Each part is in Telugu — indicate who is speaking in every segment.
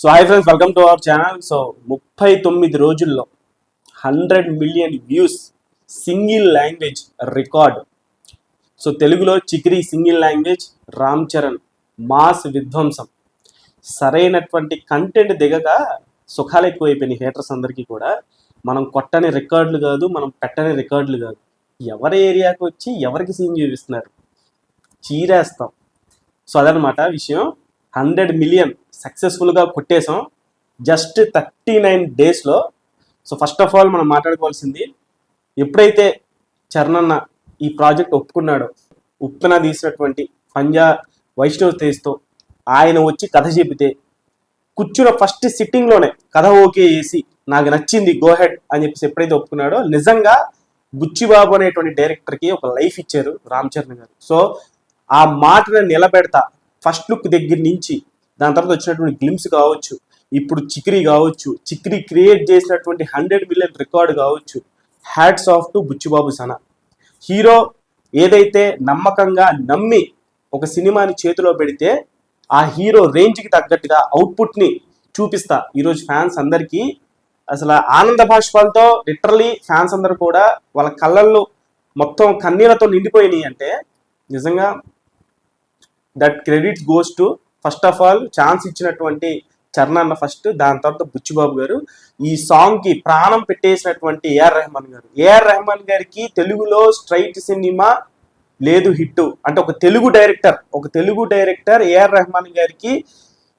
Speaker 1: So hi friends, welcome to our channel. So 39 రోజుల్లో 100 million views single language record. So తెలుగులో చిక్రీ single language, Ram Charan mass విధ్వంసం. సరైనటువంటి కంటెంట్ దిగక సుఖాలు ఎక్కువైపోయినాయి హేటర్స్ అందరికీ కూడా. మనం కొట్టని రికార్డులు కాదు, మనం పెట్టని రికార్డులు కాదు, ఎవరి ఏరియాకి వచ్చి ఎవరికి సీన్ చూపిస్తున్నారు, చీరేస్తాం. సో అదనమాట విషయం. 100 మిలియన్ సక్సెస్ఫుల్గా కొట్టేసాం జస్ట్ 39 డేస్లో. సో ఫస్ట్ ఆఫ్ ఆల్ మనం మాట్లాడుకోవాల్సింది, ఎప్పుడైతే చరణ్ ఈ ప్రాజెక్ట్ ఒప్పుకున్నాడో, ఉప్పెన తీసినటువంటి పంజా వైష్ణవ్ తేజ్తో ఆయన వచ్చి కథ చెబితే కూర్చున్న ఫస్ట్ సిట్టింగ్లోనే కథ ఓకే చేసి నాకు నచ్చింది గో హెడ్ అని చెప్పేసి ఎప్పుడైతే ఒప్పుకున్నాడో, నిజంగా బుచ్చిబాబు అనేటువంటి డైరెక్టర్కి ఒక లైఫ్ ఇచ్చారు రామ్ చరణ్ గారు. సో ఆ మాటను నిలబెడతా, ఫస్ట్ లుక్ దగ్గర నుంచి దాని తర్వాత వచ్చినటువంటి గ్లిమ్స్ కావచ్చు, ఇప్పుడు చిక్రీ కావచ్చు, చిక్రీ క్రియేట్ చేసినటువంటి 100 మిలియన్ రికార్డు కావచ్చు, hats off to Buchibabu Sana. Hero ఏదైతే నమ్మకంగా నమ్మి ఒక సినిమాని చేతిలో పెడితే ఆ హీరో రేంజ్కి తగ్గట్టుగా అవుట్పుట్ని చూపిస్తా ఈరోజు ఫ్యాన్స్ అందరికీ అసలు ఆనంద బాష్పాలతో లిటరలీ ఫ్యాన్స్ అందరూ కూడా వాళ్ళ కళ్ళల్లో మొత్తం కన్నీళ్లతో నిండిపోయినాయి. అంటే నిజంగా that credits goes to first of all chance ఇచ్చినటువంటి చరణ్ అన్న ఫస్ట్, దాని తర్వాత బుచ్చిబాబు గారు. ఈ సాంగ్కి ప్రాణం పెట్టేసినటువంటి ఏఆర్ రెహమాన్ గారు. ఏఆర్ రెహమాన్ గారికి తెలుగులో స్ట్రైట్ సినిమా లేదు హిట్ అంటే, ఒక తెలుగు డైరెక్టర్ ఏఆర్ రెహమాన్ గారికి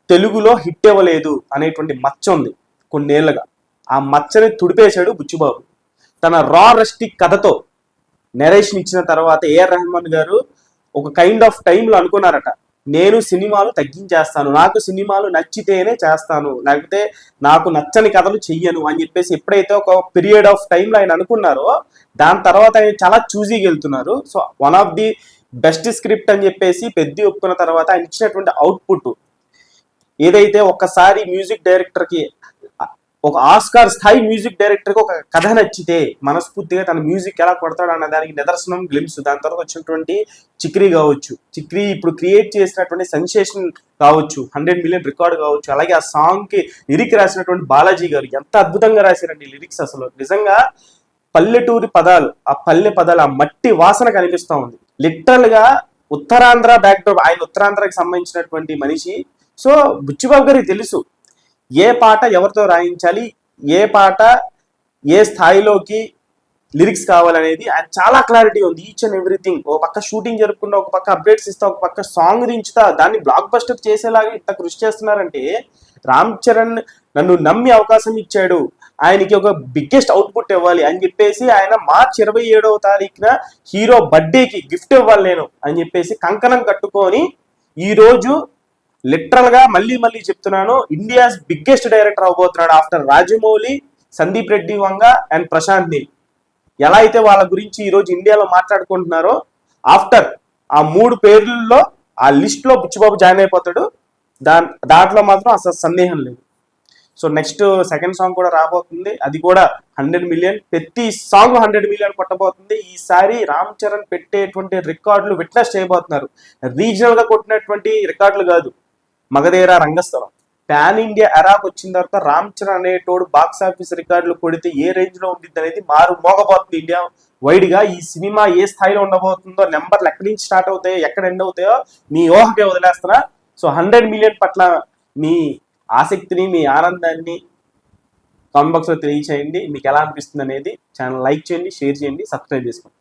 Speaker 1: తెలుగులో హిట్ ఇవ్వలేదు అనేటువంటి మచ్చ ఉంది కొన్నేళ్లుగా. ఆ మచ్చని తుడిపేశాడు బుచ్చిబాబు. తన రా రస్టిక్ కథతో నెరేషన్ ఇచ్చిన తర్వాత ఏఆర్ రెహమాన్ గారు ఒక కైండ్ ఆఫ్ టైంలో అనుకున్నారట, నేను సినిమాలు తగ్గించేస్తాను, నాకు సినిమాలు నచ్చితేనే చేస్తాను, లేకపోతే నాకు నచ్చని కథలు చెయ్యను అని చెప్పేసి ఎప్పుడైతే ఒక పీరియడ్ ఆఫ్ టైంలో ఆయన అనుకున్నారో, దాని తర్వాత ఆయన చాలా చూజీగా వెళ్తున్నారు. So one of the best script అని చెప్పేసి పెద్ద ఒప్పుకున్న తర్వాత ఆయన ఇచ్చినటువంటి అవుట్పుట్ ఏదైతే, ఒక్కసారి మ్యూజిక్ డైరెక్టర్కి, ఒక ఆస్కార్ స్థాయి మ్యూజిక్ డైరెక్టర్కి ఒక కథ నచ్చితే మనస్ఫూర్తిగా తన మ్యూజిక్ ఎలా కొడతాడు అన్న దానికి నిదర్శనం గ్లిమ్స్. దాని తర్వాత వచ్చినటువంటి చిక్రీ కావచ్చు, చిక్రీ ఇప్పుడు క్రియేట్ చేసినటువంటి సెన్సేషన్ కావచ్చు, 100 మిలియన్ రికార్డు కావచ్చు, అలాగే ఆ సాంగ్కి లిరిక్ రాసినటువంటి బాలాజీ గారు ఎంత అద్భుతంగా రాశారండి లిరిక్స్. అసలు నిజంగా పల్లెటూరి పదాలు, ఆ పల్లె పదాలు, ఆ మట్టి వాసన కనిపిస్తూ ఉంది. లిటరల్గా ఉత్తరాంధ్ర బ్యాక్డ్రాప్, ఆయన ఉత్తరాంధ్రకి సంబంధించినటువంటి మనిషి. సో బుచ్చిబాబు గారికి తెలుసు ఏ పాట ఎవరితో రాయించాలి, ఏ పాట ఏ స్థాయిలోకి లిరిక్స్ కావాలనేది ఆయన చాలా క్లారిటీ ఉంది. Each and everything. ఒక పక్క షూటింగ్ జరుపుకుంటా, ఒక పక్క అప్డేట్స్ ఇస్తా, ఒక పక్క సాంగ్ దించుతా, దాన్ని బ్లాక్ బస్టర్ చేసేలాగా ఇంత కృషి చేస్తున్నారంటే, రామ్ చరణ్ నన్ను నమ్మి అవకాశం ఇచ్చాడు, ఆయనకి ఒక బిగ్గెస్ట్ అవుట్పుట్ ఇవ్వాలి అని చెప్పేసి ఆయన మార్చ్ 27వ తారీఖున హీరో బర్త్డేకి గిఫ్ట్ ఇవ్వాలి నేను అని చెప్పేసి కంకణం కట్టుకొని ఈరోజు లిటరల్ గా మళ్ళీ చెప్తున్నాను, ఇండియాస్ బిగ్గెస్ట్ డైరెక్టర్ అవబోతున్నాడు ఆఫ్టర్ రాజమౌళి, సందీప్ రెడ్డి వంగ అండ్ ప్రశాంత్ నీల్. ఎలా అయితే వాళ్ళ గురించి ఈరోజు ఇండియాలో మాట్లాడుకుంటున్నారో, ఆఫ్టర్ ఆ 3 పేర్లలో ఆ లిస్ట్ లో బుచ్చిబాబు జాయిన్ అయిపోతాడు. దాంట్లో మాత్రం అసలు సందేహం లేదు. సో నెక్స్ట్ సెకండ్ సాంగ్ కూడా రాబోతుంది, అది కూడా 100 మిలియన్. ప్రతి సాంగ్ 100 మిలియన్ కొట్టబోతుంది. ఈసారి రామ్ చరణ్ పెట్టేటువంటి రికార్డులు విట్నెస్ చేయబోతున్నారు. రీజనల్ గా కొట్టినటువంటి రికార్డులు కాదు, మగధీర, రంగస్థలం, పాన్ ఇండియా ఎరాకు వచ్చిన తర్వాత రామ్ చరణ్ అనేటోడు బాక్స్ ఆఫీస్ రికార్డులు కొడితే ఏ రేంజ్ లో ఉండిద్ది అనేది మారు మోగబోతుంది ఇండియా వైడ్ గా. ఈ సినిమా ఏ స్థాయిలో ఉండబోతుందో, నెంబర్లు ఎక్కడి నుంచి స్టార్ట్ అవుతాయో, ఎక్కడ ఎండ్ అవుతాయో మీ ఊహకే వదిలేస్తున్నా. సో 100 మిలియన్ పట్ల మీ ఆసక్తిని, మీ ఆనందాన్ని కామెంట్ బాక్స్ లో తెలియచేయండి. మీకు ఎలా అనిపిస్తుంది అనేది. ఛానల్ లైక్ చేయండి, షేర్ చేయండి, సబ్స్క్రైబ్ చేసుకోండి.